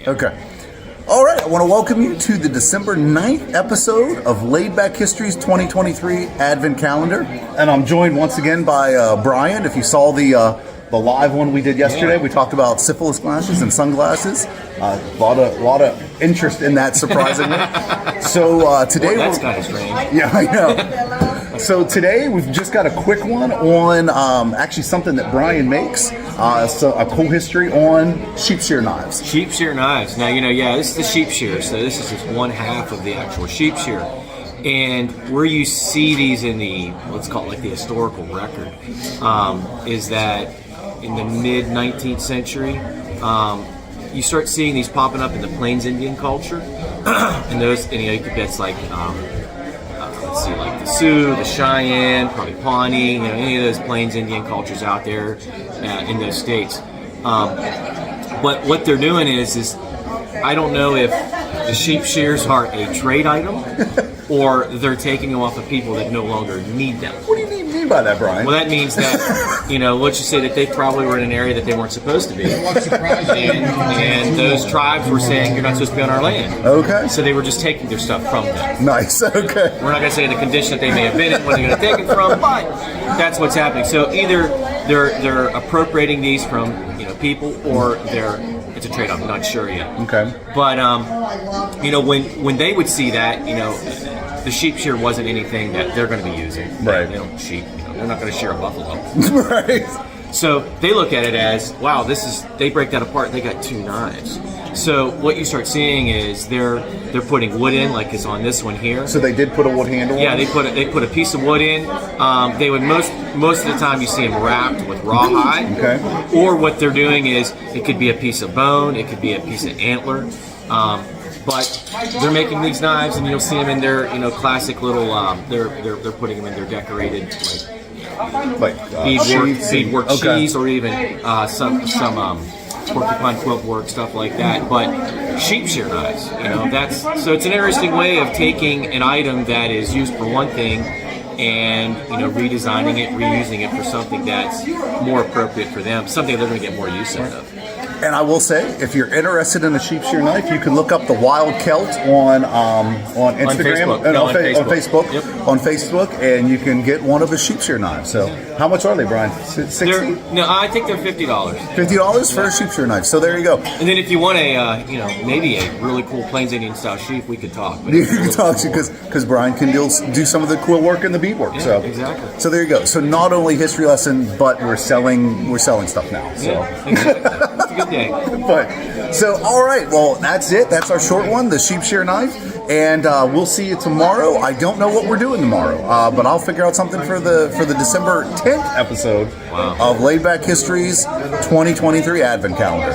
Okay. All right, I want to welcome you to the December 9th episode of Laid Back History's 2023 Advent Calendar. And I'm joined once again by Brian. If you saw the live one we did yesterday, we talked about syphilis glasses and sunglasses. A lot of interest in that, surprisingly. So today... Well, that's kind of strange. Yeah, I know. So today we've just got a quick one on actually something that Brian makes. So a cool history on sheep shear knives. Sheep shear knives. Now, this is the sheep shear. So this is just one half of the actual sheep shear. And where you see these in the, let's call it like the historical record, is that in the mid-19th century, you start seeing these popping up in the Plains Indian culture. And those, that's like, let's see, like the Sioux, the Cheyenne, probably Pawnee, any of those Plains Indian cultures out there in those states. But what they're doing is I don't know if the sheep shears are a trade item or they're taking them off of people that no longer need them. What do you mean by that, Brian? Well, that means that, let's just say that they probably were in an area that they weren't supposed to be. And those tribes were saying, you're not supposed to be on our land. Okay. So they were just taking their stuff from them. Nice, okay. We're not going to say the condition that they may have been in, where they're going to take it from, but that's what's happening. So either they're appropriating these from people, or it's a trade-off. I'm not sure yet. Okay. But when they would see that, the sheep shear wasn't anything that they're going to be using. Right. They don't sheep. They're not going to shear a buffalo. Right. So they look at it as, wow, they break that apart. They got two knives. So what you start seeing is they're putting wood in, like is on this one here. So they did put a wood handle on? Yeah, they put a piece of wood in. They would most of the time you see them wrapped with rawhide. Okay. Or what they're doing is it could be a piece of bone, it could be a piece of antler. But they're making these knives, and you'll see them in their classic little. They're putting them in their decorated beadwork cheese, or even some porcupine quilt work, stuff like that. But sheep shear knives, so it's an interesting way of taking an item that is used for one thing and redesigning it, reusing it for something that's more appropriate for them, something they're going to get more use out of. And I will say, if you're interested in a sheep shear knife, you can look up the Wild Celt on Instagram, on Facebook. Yep. On Facebook, and you can get one of his sheep shear knives. So, how much are they, Brian? 60? I think they're $50. $50 for a sheep shear knife. So there you go. And then if you want maybe a really cool Plains Indian style sheep, we could talk. You can talk to because Brian can do some of the quill work and the beadwork. Yeah, exactly. So there you go. So not only history lesson, but we're selling stuff now. So. Yeah, exactly. It's a good day. But so all right, well that's it. That's our short one, the sheep shear knife, and we'll see you tomorrow. I don't know what we're doing tomorrow, but I'll figure out something for the December 10th episode of Laid Back History's 2023 Advent Calendar.